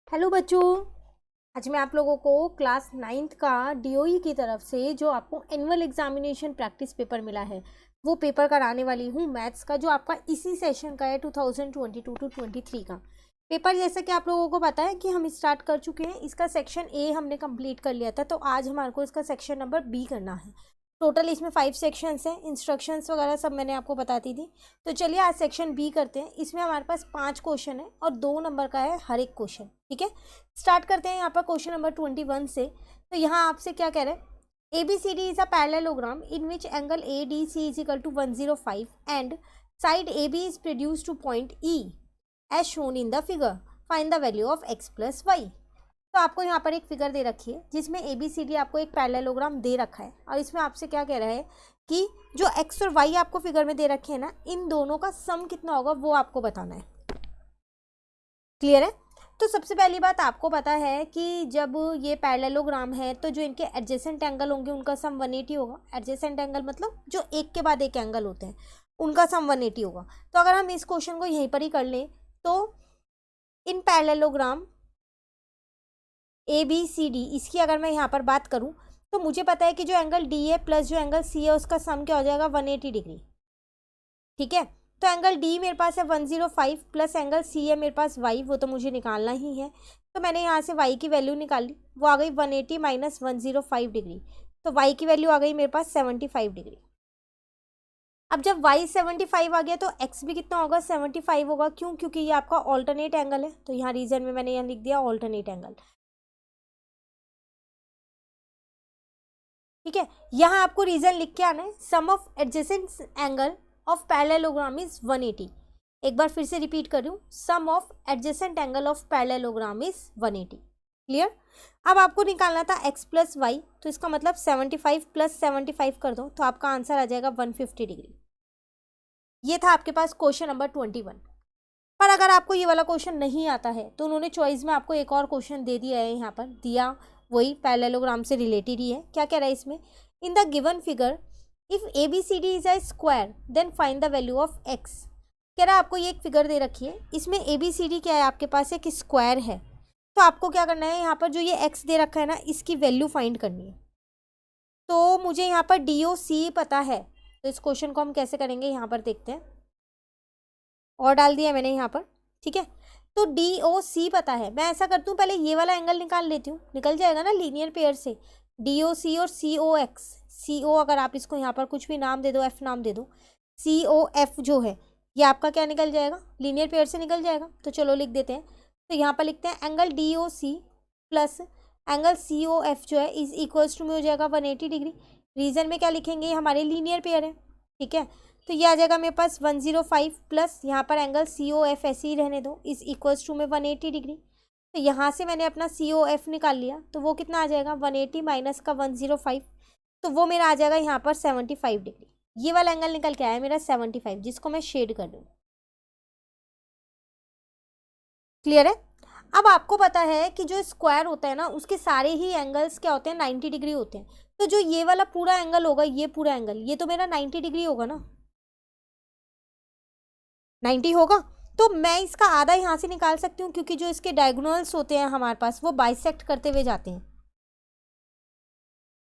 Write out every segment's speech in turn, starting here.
Hello बच्चों। आज मैं आप लोगों को क्लास 9th का डीओई की तरफ से जो आपको एनुअल एग्जामिनेशन प्रैक्टिस पेपर मिला है वो पेपर कराने वाली हूँ मैथ्स का, जो आपका इसी सेशन का है 2022 टू 23 का पेपर। जैसा कि आप लोगों को पता है कि हम स्टार्ट कर चुके हैं, इसका सेक्शन ए हमने कंप्लीट कर लिया था, तो आज हमारे को इसका सेक्शन नंबर बी करना है। टोटल इसमें 5 सेक्शंस हैं, इंस्ट्रक्शंस वगैरह सब मैंने आपको बताती थी। तो चलिए आज सेक्शन बी करते हैं। इसमें हमारे पास 5 क्वेश्चन है और 2 नंबर का है हर एक क्वेश्चन। ठीक है, स्टार्ट करते हैं यहाँ पर क्वेश्चन नंबर 21 से। तो यहाँ आपसे क्या कह रहे हैं, ABCD is a parallelogram in which angle ADC is equal to 105 and side AB is produced to point E as shown in the figure. Find the value of x plus y. तो आपको यहाँ पर एक figure दे रखी है जिसमें ABCD आपको एक पैरेललोग्राम दे रखा है और इसमें आपसे क्या कह रहा है कि जो x और y आपको फिगर में दे रखे हैं ना, इन दोनों का सम कितना होगा वो आपको बताना है। क्लियर है? तो सबसे पहली बात आपको पता है कि जब ये पैरेललोग्राम है तो जो इनके एडजेसेंट एंगल होंगे उनका सम 180 होगा। एडजेसेंट एंगल मतलब जो एक के बाद एक एंगल होते हैं उनका सम 180 होगा। तो अगर हम इस क्वेश्चन को यहीं पर ही कर लें तो इन पैरेललोग्राम ABCD इसकी अगर मैं यहाँ पर बात करूँ तो मुझे पता है कि जो एंगल D है प्लस जो एंगल C है उसका सम क्या हो जाएगा 180 डिग्री। ठीक है, तो एंगल D मेरे पास है 105 प्लस एंगल C है मेरे पास y, वो तो मुझे निकालना ही है। तो मैंने यहाँ से y की वैल्यू निकाली, वो आ गई 180 माइनस 105 डिग्री। तो y की वैल्यू आ गई मेरे पास 75 डिग्री। अब जब y 75 आ गया तो x भी कितना होगा 75 होगा। क्यों? क्योंकि ये आपका ऑल्टरनेट एंगल है। तो यहाँ रीजन में मैंने यहाँ लिख दिया ऑल्टरनेट एंगल। ठीक है, यहाँ आपको रीजन लिख के आना है, sum of adjacent angle of parallelogram is 180। एक बार फिर से रिपीट कर रही हूँ, sum of adjacent angle of parallelogram is 180। Clear? अब आपको निकालना था x प्लस वाई, तो इसका मतलब 75 प्लस 75 कर दो तो आपका आंसर आ जाएगा 150 डिग्री। ये था आपके पास क्वेश्चन नंबर 21। पर अगर आपको ये वाला क्वेश्चन नहीं आता है तो उन्होंने चॉइस में आपको एक और क्वेश्चन दे दिया है, यहाँ पर दिया वही पैरेललोग्राम से रिलेटेड ही है। क्या कह रहा है इसमें, in the given figure if ABCD is a square then find the value of x। कह रहा है आपको ये एक फिगर दे रखी है, इसमें ABCD क्या है आपके पास एक स्क्वायर है। तो आपको क्या करना है, यहाँ पर जो ये x दे रखा है ना इसकी वैल्यू फाइंड करनी है। तो मुझे यहाँ पर DOC पता है, तो इस क्वेश्चन को हम कैसे करेंगे यहाँ पर देखते हैं। और डाल दिया मैंने यहाँ पर। ठीक है, तो DOC पता है, मैं ऐसा करती हूँ पहले ये वाला एंगल निकाल लेती हूँ, निकल जाएगा ना लीनियर पेयर से। DOC और COX, CO अगर आप इसको यहाँ पर कुछ भी नाम दे दो, F नाम दे दो, COF जो है ये आपका क्या निकल जाएगा, लीनियर पेयर से निकल जाएगा। तो चलो लिख देते हैं। तो यहाँ पर लिखते हैं angle DOC plus angle COF जो है इज इक्वल्स टू में हो जाएगा 180 डिग्री। रीजन में क्या लिखेंगे, ये हमारे लीनियर पेयर है। ठीक है, तो ये आ जाएगा मेरे पास 105 प्लस यहाँ पर एंगल COF ऐसे ही रहने दो इज इक्वल्स टू में 180 डिग्री। तो यहाँ से मैंने अपना COF निकाल लिया, तो वो कितना आ जाएगा 180 माइनस का 105, तो वो मेरा आ जाएगा यहाँ पर 75 डिग्री। ये वाला एंगल निकल के आया मेरा 75, जिसको मैं शेड कर दूँ। क्लियर है? अब आपको पता है कि जो स्क्वायर होता है ना उसके सारे ही एंगल्स क्या होते हैं 90 डिग्री होते हैं। तो जो ये वाला पूरा एंगल होगा, ये पूरा एंगल ये तो मेरा 90 डिग्री होगा ना, 90 होगा। तो मैं इसका आधा यहाँ से निकाल सकती हूँ क्योंकि जो इसके डायगोनल्स होते हैं हमारे पास वो बाइसेक्ट करते हुए जाते हैं,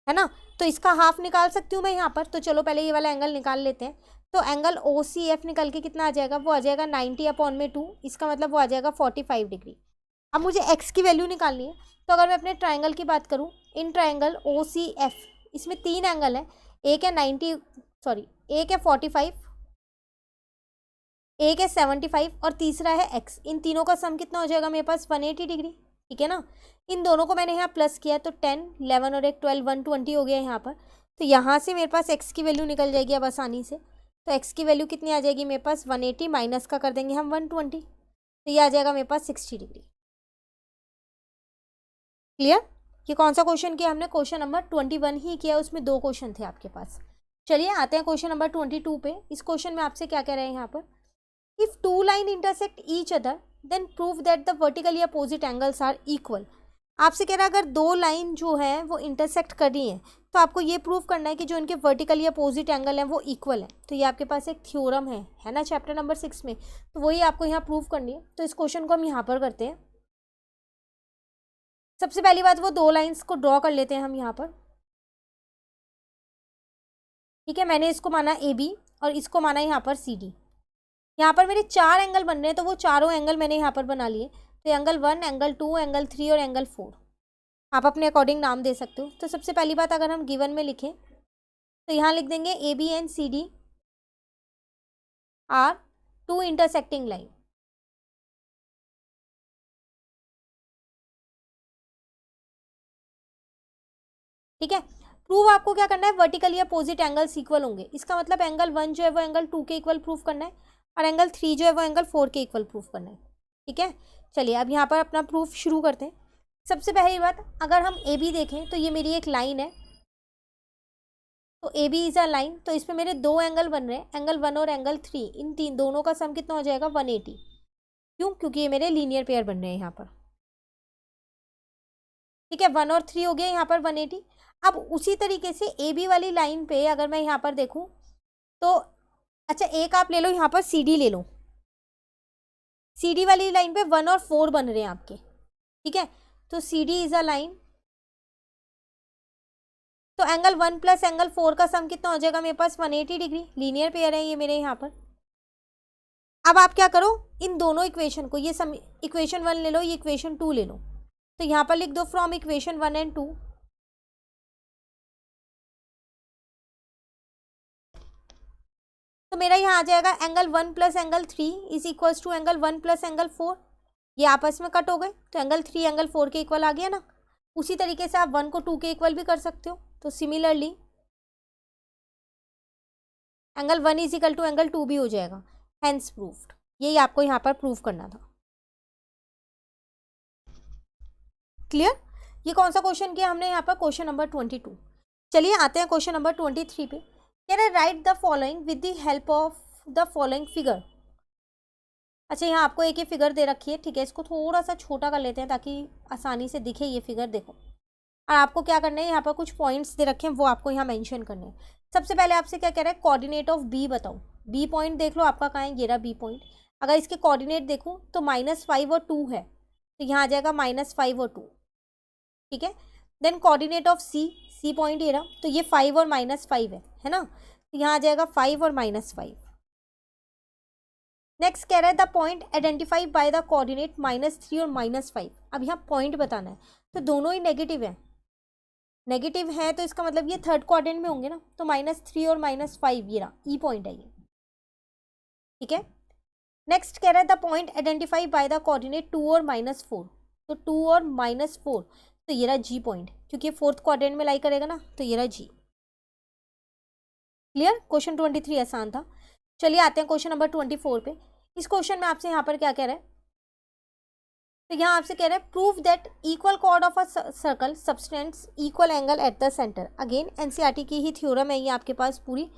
है ना। तो इसका हाफ निकाल सकती हूँ मैं यहाँ पर। तो चलो पहले ये वाला एंगल निकाल लेते हैं। तो एंगल OCF निकल के कितना आ जाएगा, वो आ जाएगा 90 अपॉन में 2, इसका मतलब वो आ जाएगा 45 डिग्री। अब मुझे x की वैल्यू निकालनी है। तो अगर मैं अपने ट्राइंगल की बात करूँ, इन ट्राइंगल OCF इसमें 3 एंगल है, एक है 90 सॉरी एक है 45, एक है 75 और तीसरा है x। इन तीनों का सम कितना हो जाएगा मेरे पास 180 डिग्री। ठीक है ना, इन दोनों को मैंने यहाँ प्लस किया तो 10 11 और एक 12 120 हो गया यहाँ पर। तो यहाँ से मेरे पास x की वैल्यू निकल जाएगी अब आसानी से। तो x की वैल्यू कितनी आ जाएगी मेरे पास 180 माइनस का कर देंगे हम 120, तो ये आ जाएगा मेरे पास 60 डिग्री। क्लियर? ये कौन सा क्वेश्चन किया हमने, क्वेश्चन नंबर 21 ही किया, उसमें 2 क्वेश्चन थे आपके पास। चलिए आते हैं क्वेश्चन नंबर 22 पे। इस क्वेश्चन में आपसे क्या कह रहे हैं यहाँ पर, If two line intersect each other, then prove that the vertically opposite angles are equal. आपसे कह रहा है अगर 2 लाइन जो है वो इंटरसेक्ट कर रही हैं तो आपको ये प्रूव करना है कि जो इनके वर्टिकली अपोजिट एंगल हैं वो इक्वल है। तो ये आपके पास एक थ्योरम है ना, चैप्टर नंबर 6 में, तो वही आपको यहाँ प्रूव करनी है। तो इस क्वेश्चन को हम यहाँ पर करते हैं। सबसे पहली बात वो दो लाइंस को ड्रॉ कर लेते हैं हम यहाँ पर। ठीक है, मैंने इसको माना ए बी और इसको माना यहाँ पर सी डी। यहाँ पर मेरे 4 एंगल बन रहे हैं, तो वो चारों एंगल मैंने यहाँ पर बना लिए। तो एंगल 1, एंगल 2, एंगल 3 और एंगल 4 आप अपने अकॉर्डिंग नाम दे सकते हो। तो सबसे पहली बात अगर हम गिवन में लिखें तो यहाँ लिख देंगे A B and C D are 2 intersecting line. ठीक है, प्रूव आपको क्या करना है, वर्टिकली अपोजिट एंगल्स इक्वल होंगे। इसका मतलब एंगल 1 जो है वो एंगल 2 के इक्वल प्रूफ करना है और एंगल 3 जो है वो एंगल 4 के इक्वल प्रूफ करना है। ठीक है, चलिए अब यहाँ पर अपना प्रूफ शुरू करते हैं। सबसे पहली बात, अगर हम ए बी देखें तो ये मेरी एक लाइन है, तो A B is a line. तो इसमें मेरे दो एंगल बन रहे हैं, एंगल 1 और एंगल 3। इन तीन दोनों का सम कितना हो जाएगा, 180। क्यों, क्योंकि ये मेरे लीनियर पेयर बन रहे हैं यहाँ पर। ठीक है, 1 और 3 हो गया यहाँ पर 180। अब उसी तरीके से ए बी वाली लाइन पे अगर मैं यहाँ पर देखूँ तो अच्छा एक आप ले लो यहाँ पर सी डी ले लो। सी डी वाली लाइन पे 1 और 4 बन रहे हैं आपके। ठीक है, तो C D is a line, तो एंगल 1 प्लस एंगल 4 का सम कितना हो जाएगा मेरे पास, 180 डिग्री। लीनियर पेयर है ये मेरे यहाँ पर। अब आप क्या करो, इन दोनों इक्वेशन को, ये सम इक्वेशन 1 ले लो, ये इक्वेशन 2 ले लो। तो यहाँ पर लिख दो फ्रॉम इक्वेशन 1 एंड 2। तो मेरा यहाँ आ जाएगा angle 1 plus angle 3 is equals to angle 1 plus angle 4। ये आपस में कट हो गए, तो एंगल 3 एंगल 4 के इक्वल आ गया ना। उसी तरीके से आप 1 को 2 के इक्वल भी कर सकते हो। तो similarly angle 1 is equal to angle 2 भी हो जाएगा। Hence proved. यही आपको यहाँ पर प्रूफ करना था। क्लियर। ये कौन सा क्वेश्चन किया हमने यहाँ पर, क्वेश्चन नंबर 22। चलिए आते हैं क्वेश्चन नंबर 23 पे। Can I right the following with the help of the following figure. अच्छा यहाँ आपको एक ये फिगर दे रखी है। ठीक है, इसको थोड़ा सा छोटा कर लेते हैं ताकि आसानी से दिखे ये फिगर। देखो, और आपको क्या करना है, यहाँ पर कुछ पॉइंट्स दे रखे हैं वो आपको यहाँ मेंशन करने हैं। सबसे पहले आपसे क्या कह रहा है, कोऑर्डिनेट ऑफ बी बताओ। बी पॉइंट देख लो आपका कहाँ है, ये रहा बी पॉइंट। अगर इसके कोऑर्डिनेट देखूँ तो -5 और 2 है, तो यहाँ आ जाएगा -5 और 2। ठीक है, then coordinate of C, C point ये रहा, तो ये 5 और -5 है ना, तो यहाँ आ जाएगा 5 और -5। नेक्स्ट कह रहा है the point identify by the coordinate -3 और -5। अब यहाँ पॉइंट बताना है, तो दोनों ही नेगेटिव है। नेगेटिव है तो इसका मतलब ये थर्ड क्वाड्रेंट में होंगे ना, तो -3 और -5 ये रहा, ई पॉइंट है ये। ठीक है, नेक्स्ट कह रहा है the point identify by the coordinate 2 और -4। तो 2 और -4, तो ये रहा जी पॉइंट, क्योंकि ये फोर्थ क्वाड्रेंट में लाई करेगा ना, तो ये रहा जी। क्लियर। क्वेश्चन 23 आसान था। चलिए आते हैं क्वेश्चन नंबर 24 पे। इस क्वेश्चन में आपसे यहाँ पर क्या कह रहा है, तो यहाँ आपसे कह रहा है prove that equal cord of a circle subtends equal angle at the centre. Again NCERT की ही थ्योरम है ये आपके पास पूरी।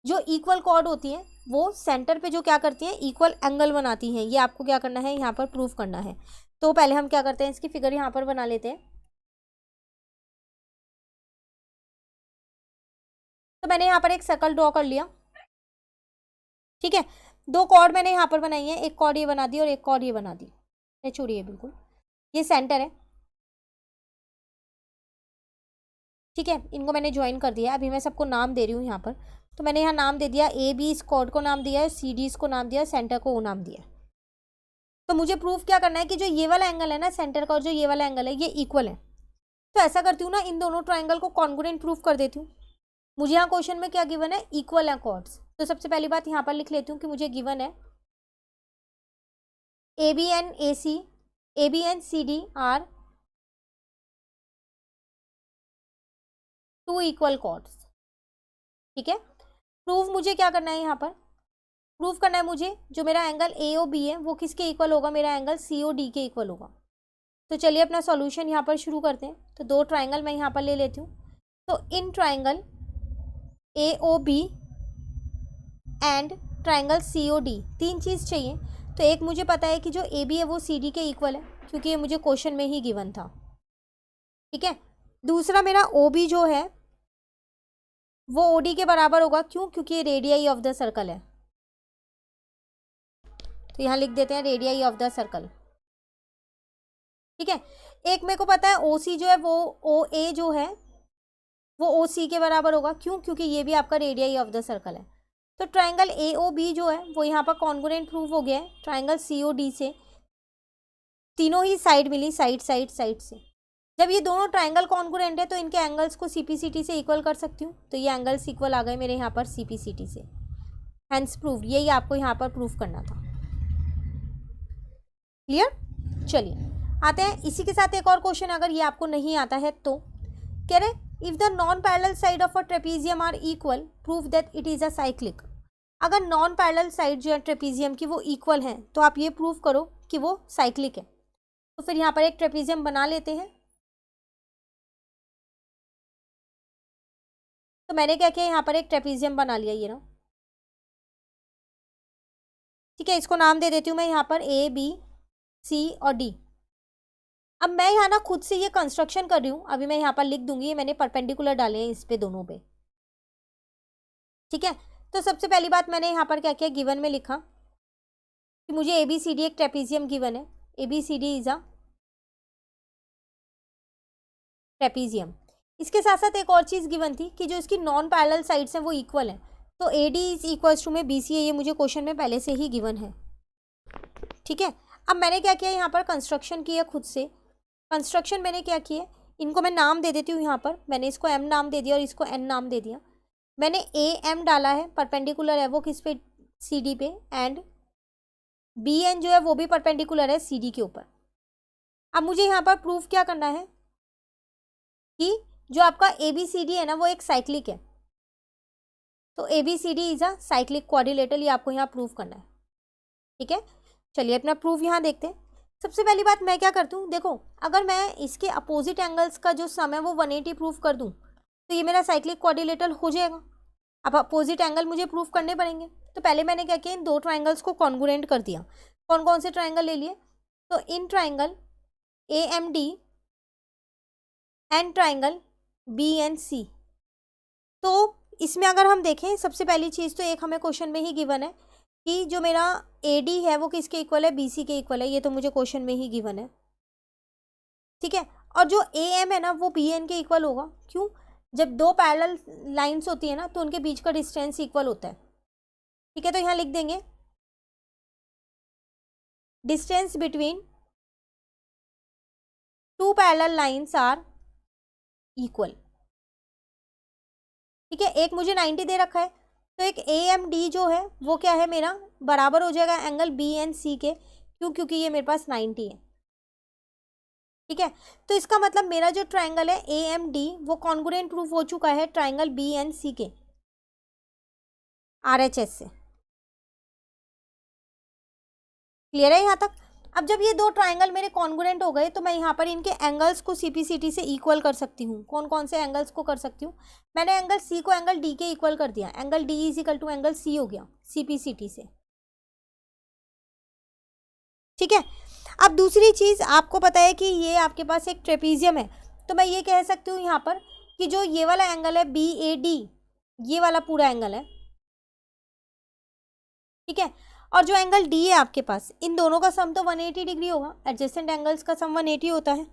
जो इक्वल कॉर्ड होती है वो सेंटर पे जो क्या करती हैं, इक्वल एंगल बनाती हैं। ये आपको क्या करना है, यहाँ पर प्रूव करना है। तो पहले हम क्या करते हैं, इसकी फिगर यहाँ पर बना लेते हैं। तो मैंने यहाँ पर एक सर्कल ड्रॉ कर लिया। ठीक है, दो कॉर्ड मैंने यहाँ पर बनाई है, एक कॉर्ड ये बना दी और एक कॉर्ड ये बना दी। छोड़िए बिल्कुल, ये सेंटर है। ठीक है, इनको मैंने ज्वाइन कर दिया। अभी मैं सबको नाम दे रही हूँ यहाँ पर। तो मैंने यहाँ नाम दे दिया, ए बी इस कॉर्ड को नाम दिया है, सी डी इसको नाम दिया, सेंटर को वो नाम दिया। तो मुझे प्रूफ क्या करना है कि जो ये वाला एंगल है ना सेंटर का और जो ये वाला एंगल है ये इक्वल है। तो ऐसा करती हूँ ना, इन दोनों ट्राइंगल को कॉन्ग्रुएंट प्रूफ कर देती हूँ। मुझे यहाँ क्वेश्चन में क्या गिवन है, इक्वल है कॉर्ड्स। तो सबसे पहली बात यहाँ पर लिख लेती हूँ कि मुझे गिवन है A B and A C, A B and C D are 2 equal chords. ठीक है, प्रूफ मुझे क्या करना है, यहाँ पर प्रूफ करना है मुझे जो मेरा एंगल ए ओ बी है वो किसके इक्वल होगा, मेरा एंगल सी ओ डी के इक्वल होगा। तो चलिए अपना सॉल्यूशन यहाँ पर शुरू करते हैं। तो दो ट्राइंगल मैं यहाँ पर ले लेती हूँ। तो in triangle A O B and triangle C O D 3 चीज़ चाहिए। तो एक मुझे पता है कि जो ए बी है वो सी डी के इक्वल है, क्योंकि ये मुझे क्वेश्चन में ही गिवन था। ठीक है, दूसरा मेरा ओ बी जो है वो ओ डी के बराबर होगा। क्यों, क्योंकि ये रेडियाई ऑफ द सर्कल है। तो यहाँ लिख देते हैं रेडियाई ऑफ द सर्कल। ठीक है, एक मेरे को पता है ओ सी जो है वो ओ ए जो है वो ओ सी के बराबर होगा, क्यों? क्योंकि ये भी आपका रेडियस ऑफ द सर्कल है। तो ट्राइंगल ए ओ बी जो है वो यहाँ पर कॉन्ग्रुएंट प्रूव हो गया है ट्राइंगल सी ओ डी से। तीनों ही साइड मिली, साइड साइड साइड से। जब ये दोनों ट्राइंगल कॉन्ग्रुएंट है तो इनके एंगल्स को सीपीसीटी से इक्वल कर सकती हूँ, तो ये एंगल्स इक्वल आ गए मेरे यहाँ पर सीपीसीटी से। हैंस प्रूव, यही आपको यहाँ पर प्रूव करना था। क्लियर? चलिए आते हैं इसी के साथ एक और क्वेश्चन, अगर ये आपको नहीं आता है तो कह रहे if the non parallel side of a trapezium are equal prove that it is a cyclic. अगर नॉन पैरेलल साइड जो है ट्रेपीजियम की वो इक्वल है तो आप ये प्रूव करो कि वो साइक्लिक है। तो फिर यहाँ पर एक ट्रेपीजियम बना लेते हैं। तो मैंने क्या किया, यहाँ पर एक ट्रेपीजियम बना लिया, ये ना। ठीक है, इसको नाम दे देती हूँ मैं यहाँ पर ए बी सी और डी। अब मैं यहाँ ना खुद से ये कंस्ट्रक्शन कर रही हूँ, अभी मैं यहाँ पर लिख दूंगी, ये मैंने परपेंडिकुलर डाले हैं इस पे, दोनों पे। ठीक है, तो सबसे पहली बात मैंने यहाँ पर क्या किया, गिवन में लिखा कि मुझे ए बी सी डी एक ट्रेपीजियम गिवन है, A B C D is a trapezium. इसके साथ साथ एक और चीज़ गिवन थी कि जो इसकी नॉन पैरेलल साइड्स हैं वो इक्वल है, तो A D is equals to में बी सी है, ये मुझे क्वेश्चन में पहले से ही गिवन है। ठीक है, अब मैंने क्या किया, यहाँ पर कंस्ट्रक्शन किया खुद से। कंस्ट्रक्शन मैंने क्या किया, इनको मैं नाम दे देती हूँ। यहाँ पर मैंने इसको एम नाम दे दिया और इसको एन नाम दे दिया। मैंने ए एम डाला है, परपेंडिकुलर है वो किस पे, सी डी पे, एंड बी एन जो है वो भी परपेंडिकुलर है सी डी के ऊपर। अब मुझे यहाँ पर प्रूफ क्या करना है कि जो आपका ए बी सी डी है ना वो एक साइक्लिक है। तो A B C D is a cyclic quadrilateral, ये आपको यहाँ प्रूव करना है। ठीक है, चलिए अपना प्रूफ यहाँ देखते हैं। सबसे पहली बात मैं क्या करती हूँ, देखो अगर मैं इसके अपोजिट एंगल्स का जो सम है वो 180 प्रूफ कर दूँ तो ये मेरा साइक्लिक क्वाड्रिलेटरल हो जाएगा। अब अपोजिट एंगल मुझे प्रूफ करने पड़ेंगे, तो पहले मैंने क्या किया, इन दो ट्राइंगल्स को कॉन्ग्रुएंट कर दिया। कौन कौन से ट्राइंगल ले लिए, तो in triangle A M D and triangle B N C. तो इसमें अगर हम देखें, सबसे पहली चीज़ तो एक हमें क्वेश्चन में ही गिवन है कि जो मेरा ए डी है वो किसके इक्वल है, बी सी के इक्वल है, ये तो मुझे क्वेश्चन में ही गिवन है। ठीक है, और जो ए एम है ना वो बी एन के इक्वल होगा, क्यों? जब दो पैरेलल लाइंस होती है ना तो उनके बीच का डिस्टेंस इक्वल होता है। ठीक है, तो यहाँ लिख देंगे distance between two parallel lines are equal. ठीक है, एक मुझे 90 दे रखा है, तो एक ए एम डी जो है वो क्या है मेरा, बराबर हो जाएगा एंगल बी एन सी के, क्यों? क्योंकि ये मेरे पास 90 है। ठीक है, तो इसका मतलब मेरा जो ट्राइंगल है ए एम डी वो कॉन्ग्रुएंट प्रूफ हो चुका है ट्राइंगल बी एन सी के आर एच एस से। क्लियर है यहाँ तक? अब जब ये दो ट्राइंगल मेरे कॉन्ग्रुएंट हो गए तो मैं यहाँ पर इनके एंगल्स को सीपीसीटी से इक्वल कर सकती हूँ। कौन कौन से एंगल्स को कर सकती हूँ, मैंने एंगल सी को एंगल डी के इक्वल कर दिया, angle D is equal to angle C हो गया सीपीसीटी से। ठीक है, अब दूसरी चीज़ आपको पता है कि ये आपके पास एक ट्रेपीजियम है, तो मैं ये कह सकती हूँ यहाँ पर कि जो ये वाला एंगल है बी ए डी, ये वाला पूरा एंगल है। ठीक है, और जो एंगल डी है आपके पास, इन दोनों का सम तो 180 डिग्री होगा, एडजेसेंट एंगल्स का सम 180 होता है।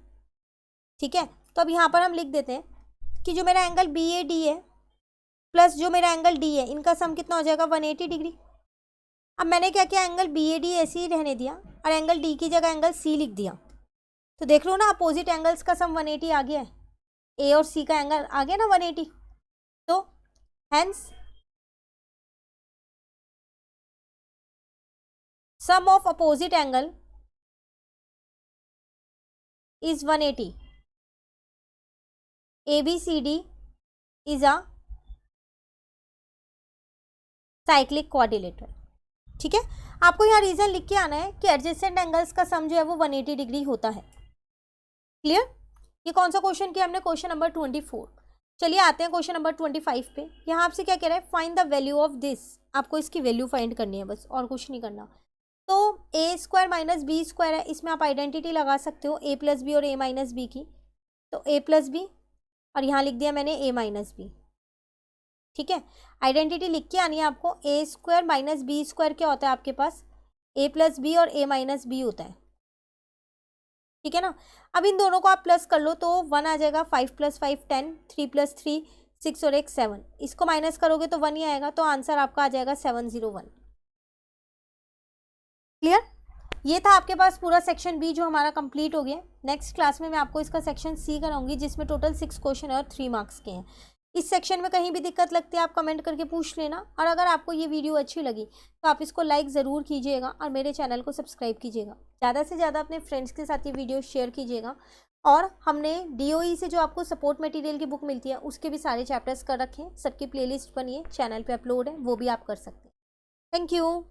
ठीक है, तो अब यहाँ पर हम लिख देते हैं कि जो मेरा एंगल बी ए डी है प्लस जो मेरा एंगल डी है, इनका सम कितना हो जाएगा, 180 डिग्री। अब मैंने क्या किया, एंगल बी ए डी ऐसे ही रहने दिया और एंगल डी की जगह एंगल सी लिख दिया। तो देख लो ना, अपोजिट एंगल्स का सम 180 आ गया है, ए और सी का एंगल आ गया ना 180। तो hence sum of opposite angle is 180, ABCD is a cyclic quadrilateral. ठीक है, आपको यहाँ रीजन लिख के आना है कि एडजेसेंट एंगल्स का सम जो है वो 180 डिग्री होता है। क्लियर? ये कौन सा क्वेश्चन किया हमने, क्वेश्चन नंबर 24। चलिए आते हैं क्वेश्चन नंबर 25 पे। यहाँ आपसे क्या कह रहा है, find the value of this, आपको इसकी वैल्यू फाइंड करनी है बस, और कुछ नहीं करना। तो ए स्क्वायर माइनस बी स्क्वायर है, इसमें आप आइडेंटिटी लगा सकते हो ए प्लस बी और ए माइनस बी की। तो ए प्लस बी और यहाँ लिख दिया मैंने ए माइनस बी। ठीक है, आइडेंटिटी लिख के आनी है आपको। ए स्क्वायर माइनस बी स्क्वायर क्या होता है आपके पास, ए प्लस बी और ए माइनस बी होता है। ठीक है ना। अब इन दोनों को आप प्लस कर लो तो 1 आ जाएगा, 5 + 5 10, 3 + 3 6 और 1 7। इसको माइनस करोगे तो 1 ही आएगा, तो आंसर आपका आ जाएगा 701। क्लियर। ये था आपके पास पूरा सेक्शन बी जो हमारा कंप्लीट हो गया। नेक्स्ट क्लास में मैं आपको इसका सेक्शन सी कराऊंगी जिसमें टोटल 6 क्वेश्चन और 3 मार्क्स के हैं। इस सेक्शन में कहीं भी दिक्कत लगती है आप कमेंट करके पूछ लेना, और अगर आपको ये वीडियो अच्छी लगी तो आप इसको लाइक ज़रूर कीजिएगा और मेरे चैनल को सब्सक्राइब कीजिएगा। ज़्यादा से ज़्यादा अपने फ्रेंड्स के साथ ये वीडियो शेयर कीजिएगा। और हमने DOE से जो आपको सपोर्ट मटेरियल की बुक मिलती है उसके भी सारे चैप्टर्स कर रखे हैं, सबकी प्लेलिस्ट बनी है, चैनल पर अपलोड है, वो भी आप कर सकते हैं। Thank you.